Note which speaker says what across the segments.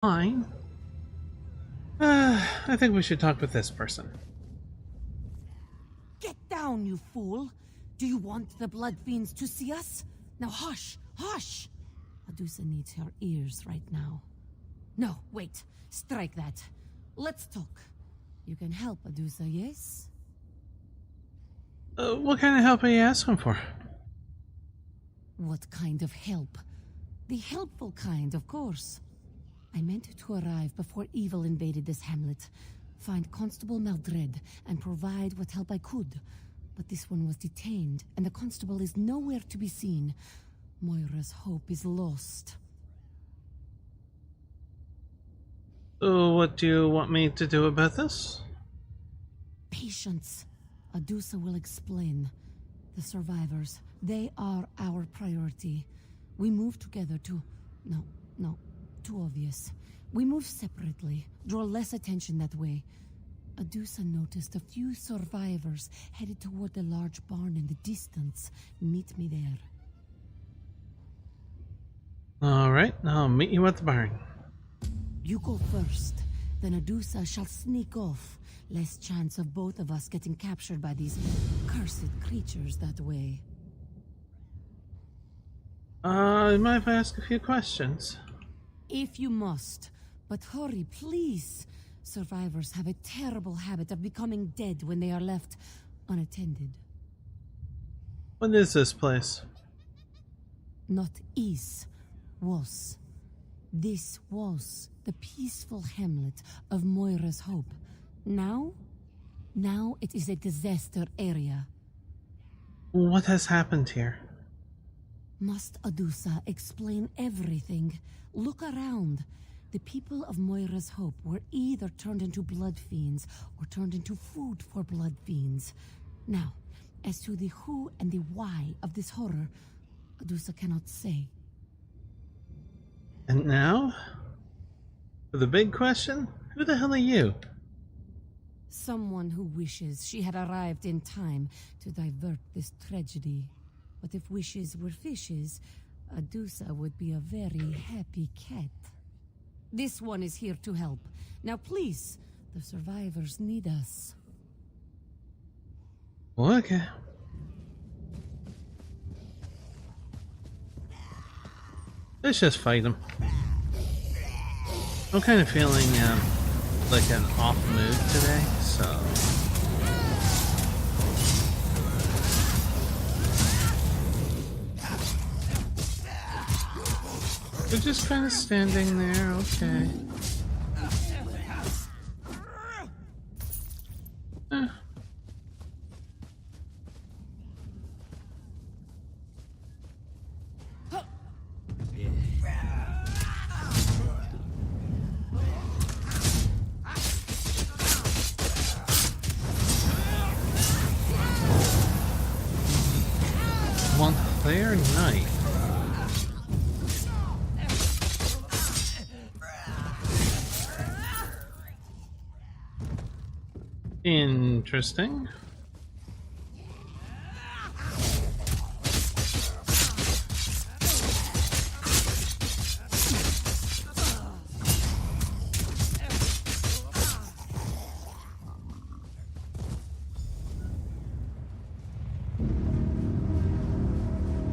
Speaker 1: Fine. I think we should talk with this person.
Speaker 2: Get down, you fool! Do you want the blood fiends to see us? Now hush, hush! Adusa needs her ears right now. No, wait. Strike that. Let's talk. You can help Adusa, yes?
Speaker 1: What kind of help are you asking for?
Speaker 2: What kind of help? The helpful kind, of course. I meant to arrive before evil invaded this hamlet, find Constable Maldred, and provide what help I could. But this one was detained, and the constable is nowhere to be seen. Moira's hope is lost.
Speaker 1: What do you want me to do about this?
Speaker 2: Patience. Adusa will explain. The survivors, they are our priority. We move together to... No, too obvious. We move separately, draw less attention that way. Adusa noticed a few survivors headed toward the large barn in the distance. Meet me there.
Speaker 1: Alright, I'll meet you at the barn.
Speaker 2: You go first, then Adusa shall sneak off. Less chance of both of us getting captured by these cursed creatures that way.
Speaker 1: Mind if I ask a few questions?
Speaker 2: If you must, but hurry, please. Survivors have a terrible habit of becoming dead when they are left unattended.
Speaker 1: What is this place?
Speaker 2: Not is, was. This was the peaceful hamlet of Moira's Hope. Now it is a disaster area.
Speaker 1: What has happened here?
Speaker 2: Must Adusa explain everything? Look around. The people of Moira's Hope were either turned into blood fiends or turned into food for blood fiends. Now, as to the who and the why of this horror, Adusa cannot say.
Speaker 1: And now? For the big question? Who the hell are you?
Speaker 2: Someone who wishes she had arrived in time to divert this tragedy. But if wishes were fishes, Adusa would be a very happy cat. This one is here to help. Now please, the survivors need us.
Speaker 1: Okay. Let's just fight him. I'm kind of feeling like an off mood today, so... We're just kind of standing there, okay. Eh. One clear night. Interesting.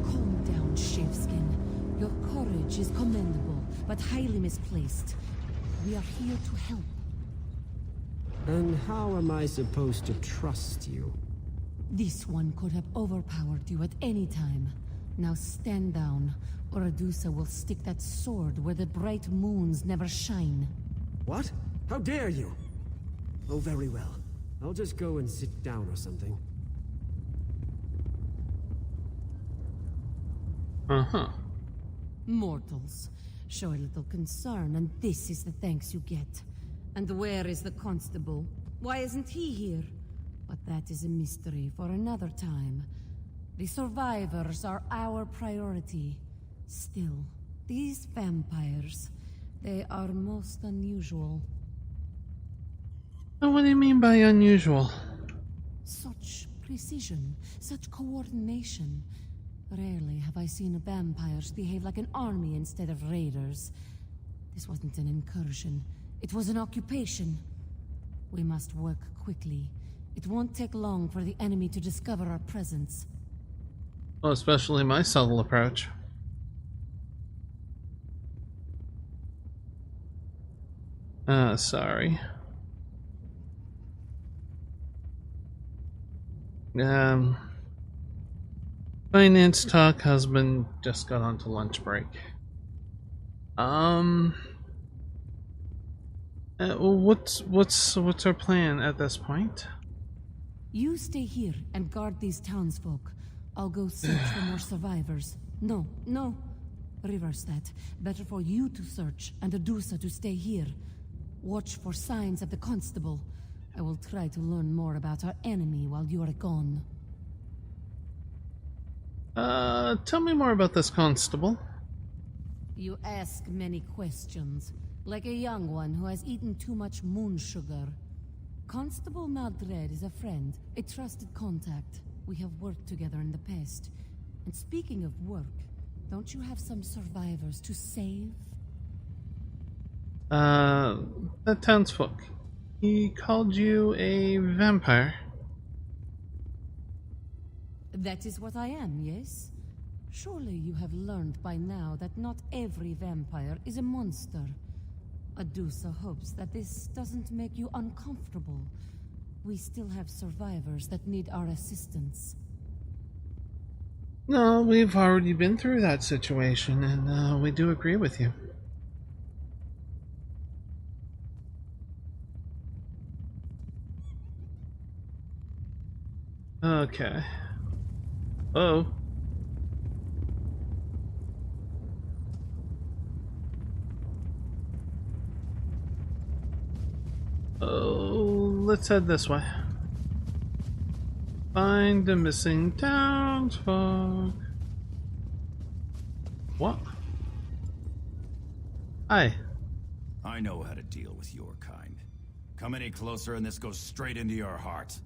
Speaker 2: Calm down, Shaveskin. Your courage is commendable, but highly misplaced. We are here to help.
Speaker 3: And how am I supposed to trust you?
Speaker 2: This one could have overpowered you at any time. Now stand down, or Adusa will stick that sword where the bright moons never shine.
Speaker 3: What? How dare you? Oh, very well. I'll just go and sit down or something.
Speaker 1: Uh-huh.
Speaker 2: Mortals. Show a little concern, and this is the thanks you get. And where is the constable? Why isn't he here? But that is a mystery for another time. The survivors are our priority. Still, these vampires, they are most unusual.
Speaker 1: What do you mean by unusual?
Speaker 2: Such precision, such coordination. Rarely have I seen vampires behave like an army instead of raiders. This wasn't an incursion. It was an occupation. We must work quickly. It won't take long for the enemy to discover our presence.
Speaker 1: Well, especially my subtle approach. Sorry. Finance talk, husband just got onto lunch break. What's our plan at this point?
Speaker 2: You stay here and guard these townsfolk. I'll go search for more survivors. No. Reverse that. Better for you to search and Adusa to stay here. Watch for signs of the constable. I will try to learn more about our enemy while you are gone.
Speaker 1: Tell me more about this constable.
Speaker 2: You ask many questions, like a young one who has eaten too much moon sugar. Constable Maldred is a friend, a trusted contact. We have worked together in the past. And speaking of work, don't you have some survivors to save?
Speaker 1: That townsfolk. He called you a vampire.
Speaker 2: That is what I am, yes? Surely you have learned by now that not every vampire is a monster. Adusa hopes that this doesn't make you uncomfortable. We still have survivors that need our assistance.
Speaker 1: No, we've already been through that situation, and we do agree with you. Okay. Oh. Oh, let's head this way. Find the missing townsfolk. What? Hi.
Speaker 4: I know how to deal with your kind. Come any closer and this goes straight into your heart.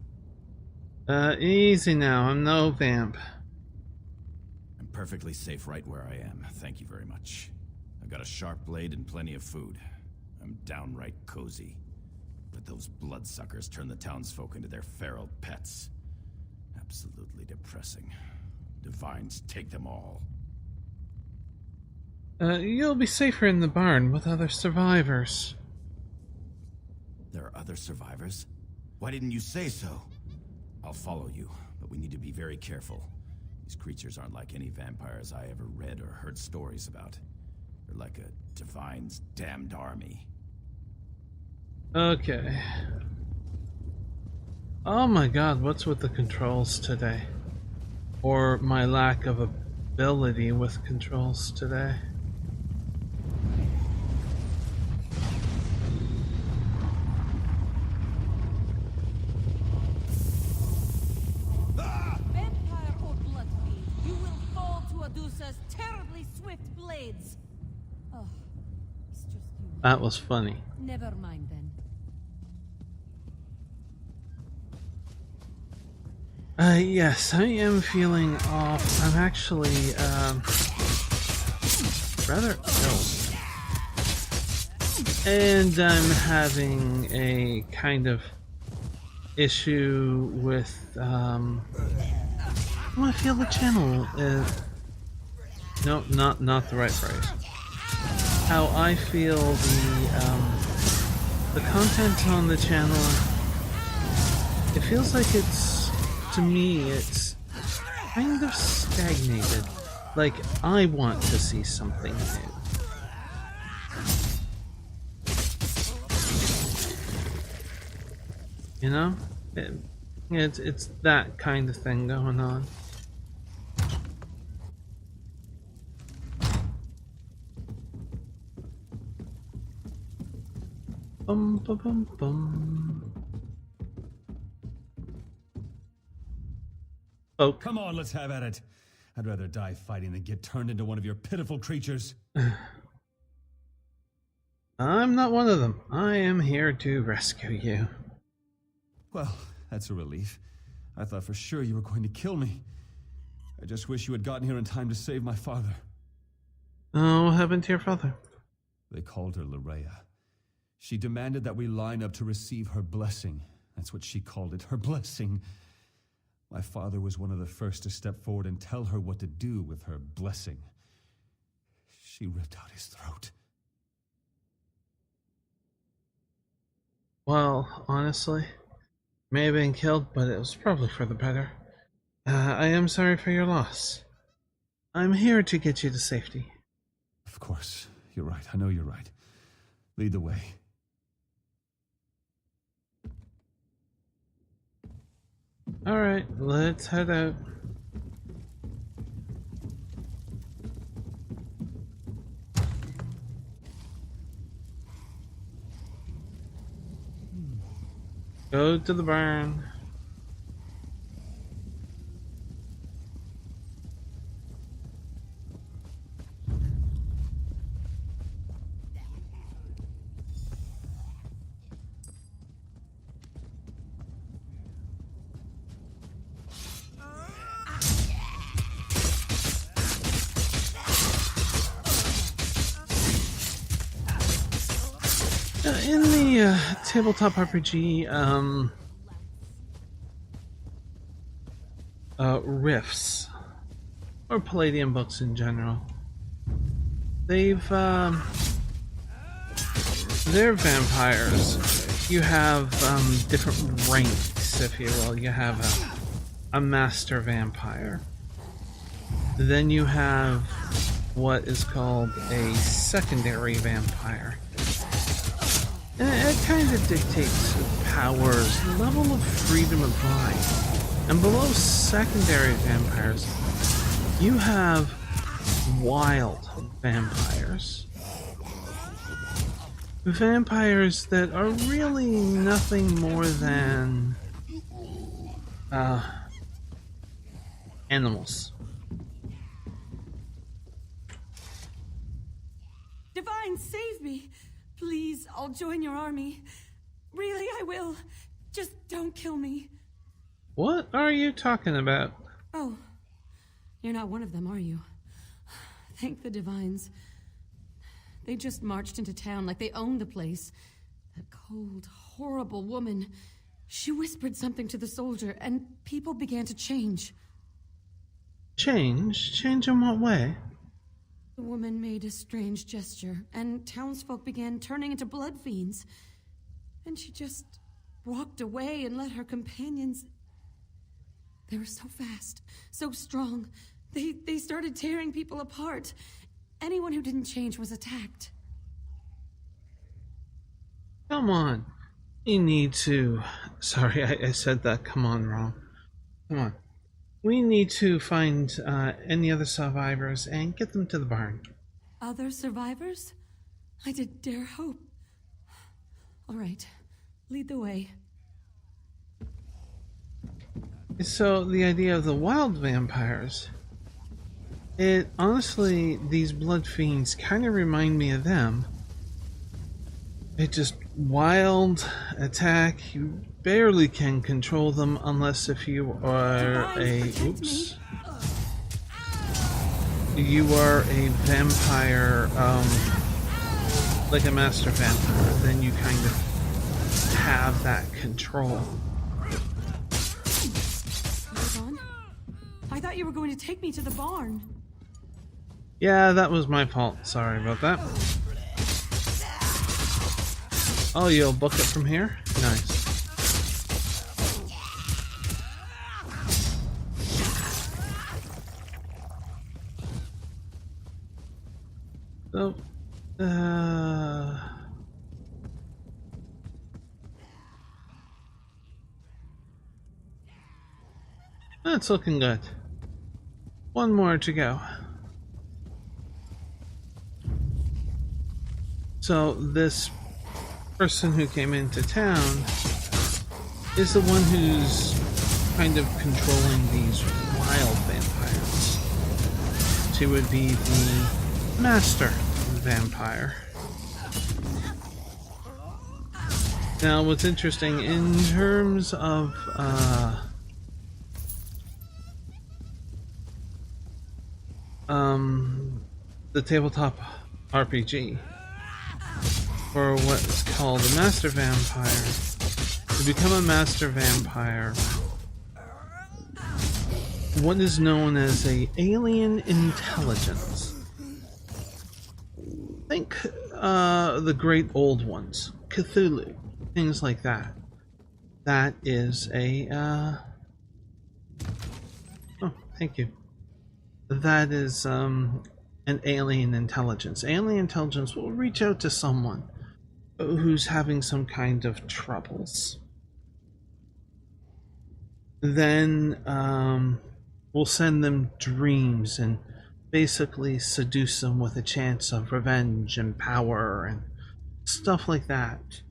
Speaker 1: Easy now. I'm no vamp.
Speaker 4: I'm perfectly safe right where I am. Thank you very much. I've got a sharp blade and plenty of food. I'm downright cozy. But those bloodsuckers turn the townsfolk into their feral pets. Absolutely depressing. Divines take them all.
Speaker 1: You'll be safer in the barn with other survivors.
Speaker 4: There are other survivors? Why didn't you say so? I'll follow you, but we need to be very careful. These creatures aren't like any vampires I ever read or heard stories about. They're like a Divine's damned army.
Speaker 1: Okay. Oh my god, what's with the controls today? Or my lack of ability with controls today?
Speaker 2: Vampire or bloodfiend, you will fall to Adusa's terribly swift blades. Oh, it's just you.
Speaker 1: That was funny.
Speaker 2: Never mind then.
Speaker 1: Yes, I am feeling off. I'm actually, rather ill. And I'm having a kind of issue with, I feel the channel is... No, not the right phrase. How I feel the content on the channel, it feels like it's, to me, it's kind of stagnated. Like, I want to see something new. You know? It's that kind of thing going on. Bum bum bum bum. Oh.
Speaker 5: Come on, let's have at it. I'd rather die fighting than get turned into one of your pitiful creatures.
Speaker 1: I'm not one of them. I am here to rescue you.
Speaker 5: Well, that's a relief. I thought for sure you were going to kill me. I just wish you had gotten here in time to save my father.
Speaker 1: Oh, what happened to your father?
Speaker 5: They called her Larea. She demanded that we line up to receive her blessing. That's what she called it, her blessing. My father was one of the first to step forward and tell her what to do with her blessing. She ripped out his throat.
Speaker 1: Well, honestly, may have been killed, but it was probably for the better. I am sorry for your loss. I'm here to get you to safety.
Speaker 5: Of course, you're right. I know you're right. Lead the way.
Speaker 1: Alright, let's head out. Go to the barn. In the tabletop RPG riffs, or Palladium books in general, they're vampires. You have different ranks, if you will. You have a master vampire. Then you have what is called a secondary vampire. And it kind of dictates powers, level of freedom of mind. And below secondary vampires, you have wild vampires. Vampires that are really nothing more than animals.
Speaker 2: Divine, save me! Please, I'll join your army. Really, I will. Just don't kill me.
Speaker 1: What are you talking about?
Speaker 2: Oh, you're not one of them, are you? Thank the Divines. They just marched into town like they owned the place. That cold, horrible woman. She whispered something to the soldier, and people began to change.
Speaker 1: Change? Change in what way?
Speaker 2: The woman made a strange gesture, and townsfolk began turning into blood fiends. And she just walked away and let her companions... They were so fast, so strong. They started tearing people apart. Anyone who didn't change was attacked.
Speaker 1: Come on. You need to... Sorry, I said that come on wrong. Come on. We need to find any other survivors and get them to the barn.
Speaker 2: Other survivors? I did dare hope. All right, lead the way.
Speaker 1: So, the idea of the wild vampires... It honestly, these blood fiends kind of remind me of them. It just wild attack. You barely can control them unless if you are oops. You are a vampire, like a master vampire. Then you kind of have that control.
Speaker 2: Hold on. I thought you were going to take me to the barn.
Speaker 1: Yeah, that was my fault. Sorry about that. Oh, you'll book it from here? Nice. So, that's looking good. One more to go. So this person who came into town is the one who's kind of controlling these wild vampires. She would be the master vampire. Now what's interesting in terms of the tabletop RPG, for what's called a master vampire, to become a master vampire, what is known as a alien intelligence. Think the great old ones, Cthulhu, things like that. That is a oh, thank you. That is an alien intelligence. Alien intelligence will reach out to someone who's having some kind of troubles. Then we'll send them dreams and basically seduce them with a chance of revenge and power and stuff like that.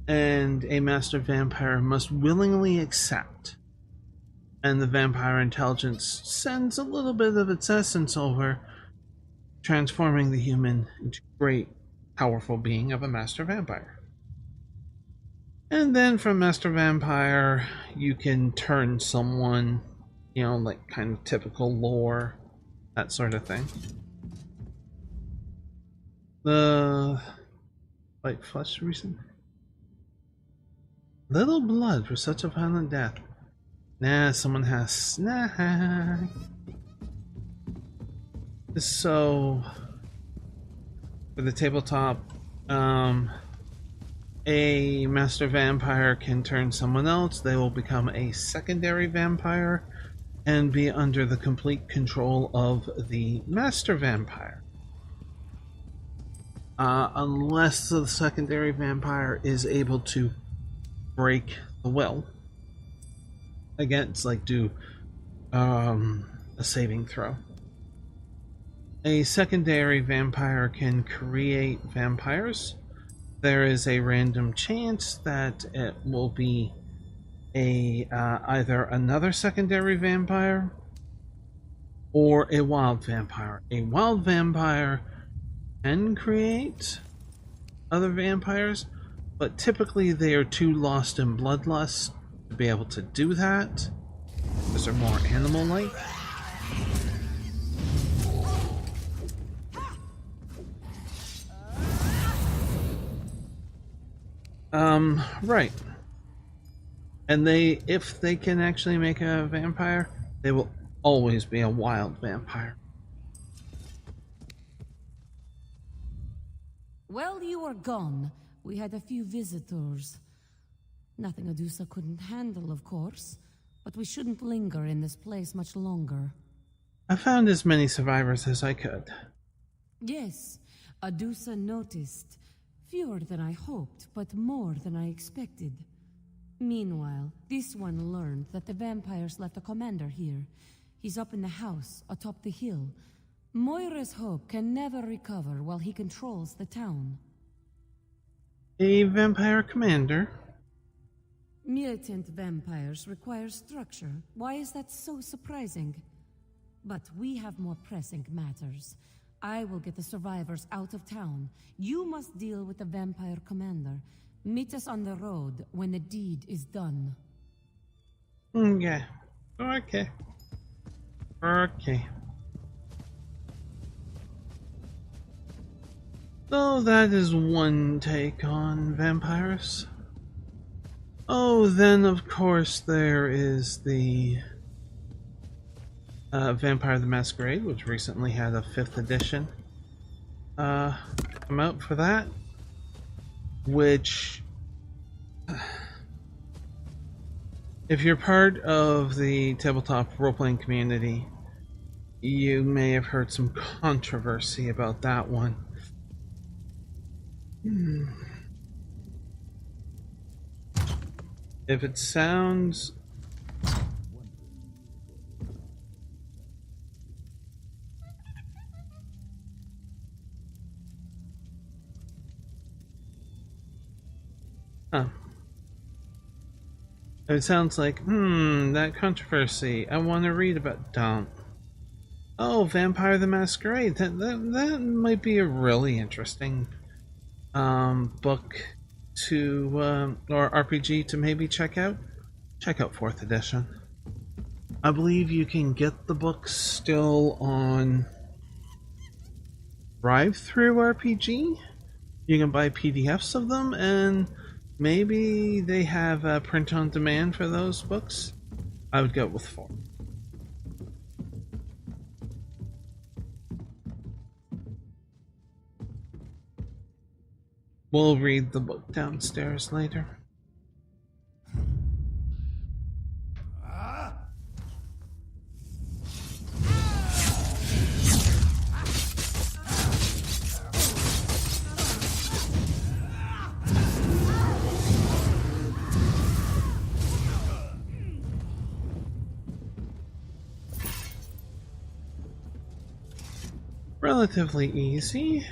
Speaker 1: And a master vampire must willingly accept. And the vampire intelligence sends a little bit of its essence over, transforming the human into a great, powerful being of a master vampire. And then from master vampire, you can turn someone, you know, like kind of typical lore, that sort of thing. The white flesh reason. Little blood for such a violent death. Nah, someone has snack. So, for the tabletop, a master vampire can turn someone else. They will become a secondary vampire and be under the complete control of the master vampire. Unless the secondary vampire is able to break the will. Again, it's like do a saving throw. A secondary vampire can create vampires. There is a random chance that it will be a either another secondary vampire or a wild vampire. A wild vampire can create other vampires, but typically they are too lost in bloodlust to be able to do that, because they're more animal-like. Right. And if they can actually make a vampire, they will always be a wild vampire.
Speaker 2: While you were gone, we had a few visitors. Nothing Adusa couldn't handle, of course, but we shouldn't linger in this place much longer.
Speaker 1: I found as many survivors as I could.
Speaker 2: Yes, Adusa noticed. Fewer than I hoped, but more than I expected. Meanwhile, this one learned that the vampires left a commander here. He's up in the house, atop the hill. Moira's hope can never recover while he controls the town.
Speaker 1: A vampire commander?
Speaker 2: Militant vampires require structure. Why is that so surprising? But we have more pressing matters. I will get the survivors out of town. You must deal with the vampire commander. Meet us on the road when the deed is done.
Speaker 1: Yeah. Okay. So that is one take on vampires. Oh, then of course there is the Vampire the Masquerade, which recently had a 5th edition come out for that, which, if you're part of the tabletop role-playing community, you may have heard some controversy about that one. If it sounds it sounds like, that controversy. I want to read about. Don't. Oh, Vampire the Masquerade. That might be a really interesting book to or RPG to maybe check out. Check out 4th edition. I believe you can get the book still on Drive-Through RPG. You can buy PDFs of them, and maybe they have print on demand for those books. I would go with 4. We'll read the book downstairs later. Relatively easy.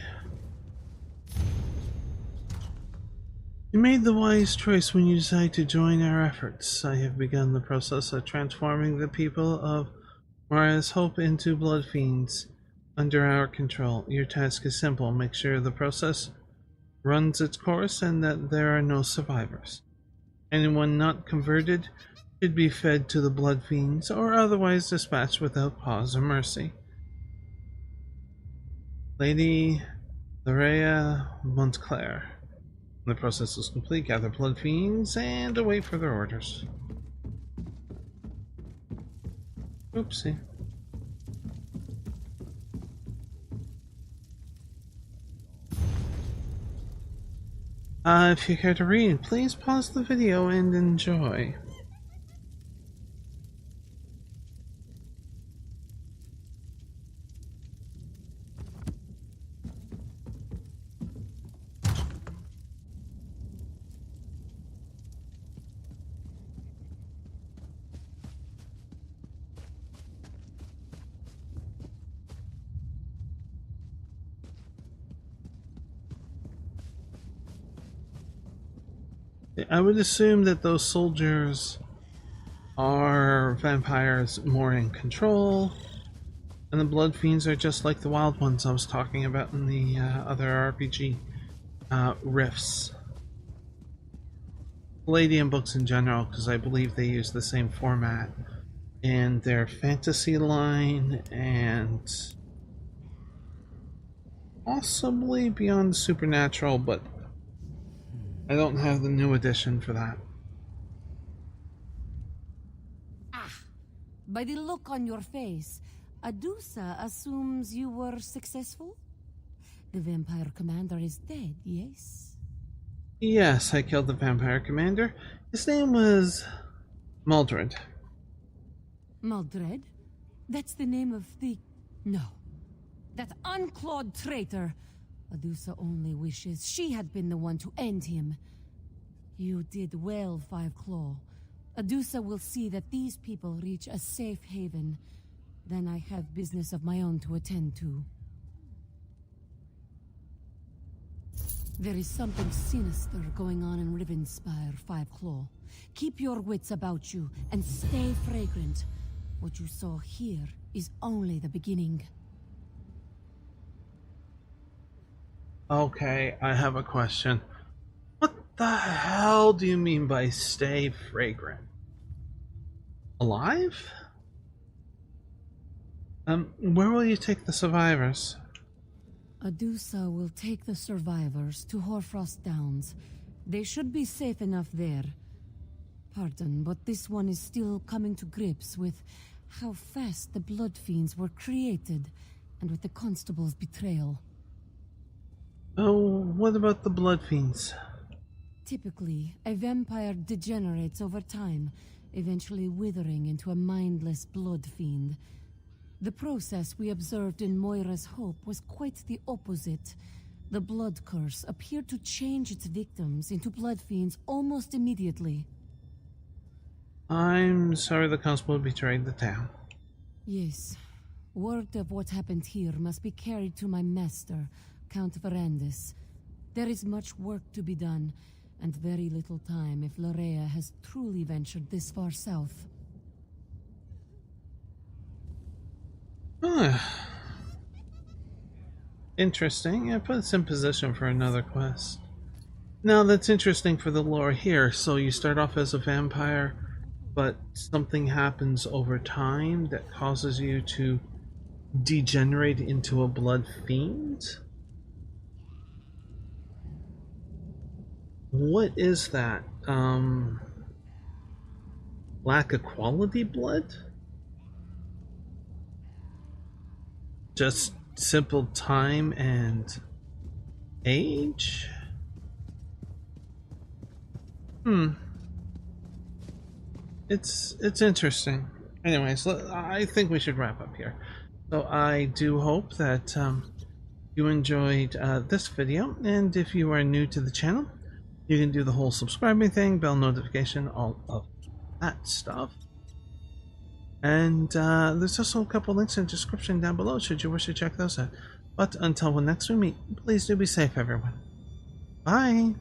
Speaker 1: You made the wise choice when you decided to join our efforts. I have begun the process of transforming the people of Mariah's Hope into blood fiends under our control. Your task is simple. Make sure the process runs its course and that there are no survivors. Anyone not converted should be fed to the blood fiends or otherwise dispatched without pause or mercy. Lady Lorea Montclair. When the process is complete, gather blood fiends and await further orders. Oopsie. If you care to read, please pause the video and enjoy. I would assume that those soldiers are vampires more in control, and the blood fiends are just like the wild ones I was talking about in the other RPG riffs. Palladium books in general, because I believe they use the same format in their fantasy line and possibly Beyond the Supernatural, but I don't have the new edition for that.
Speaker 2: By the look on your face, Adusa assumes you were successful? The vampire commander is dead, yes?
Speaker 1: Yes, I killed the vampire commander. His name was Maldred.
Speaker 2: Maldred? That's the name of the... No. That unclawed traitor! Adusa only wishes she had been the one to end him. You did well, Five Claw. Adusa will see that these people reach a safe haven. Then I have business of my own to attend to. There is something sinister going on in Rivenspire, Five Claw. Keep your wits about you and stay fragrant. What you saw here is only the beginning.
Speaker 1: Okay, I have a question. What the hell do you mean by stay fragrant? Alive? Where will you take the survivors?
Speaker 2: Adusa will take the survivors to Horfrost Downs. They should be safe enough there. Pardon, but this one is still coming to grips with how fast the blood fiends were created, and with the constable's betrayal.
Speaker 1: Oh, what about the blood fiends?
Speaker 2: Typically, a vampire degenerates over time, eventually withering into a mindless blood fiend. The process we observed in Moira's Hope was quite the opposite. The blood curse appeared to change its victims into blood fiends almost immediately.
Speaker 1: I'm sorry the constable betrayed the town.
Speaker 2: Yes. Word of what happened here must be carried to my master, Count Verandis. There is much work to be done, and very little time if Lorea has truly ventured this far south.
Speaker 1: Interesting. It puts in position for another quest. Now that's interesting for the lore here. So you start off as a vampire, but something happens over time that causes you to degenerate into a blood fiend? What is that? Lack of quality blood? Just simple time and age? It's interesting. Anyways, I think we should wrap up here. So I do hope that you enjoyed this video, and if you are new to the channel, you can do the whole subscribing thing, bell notification, all of that stuff. And there's also a couple links in the description down below should you wish to check those out. But until next we meet, please do be safe, everyone. Bye!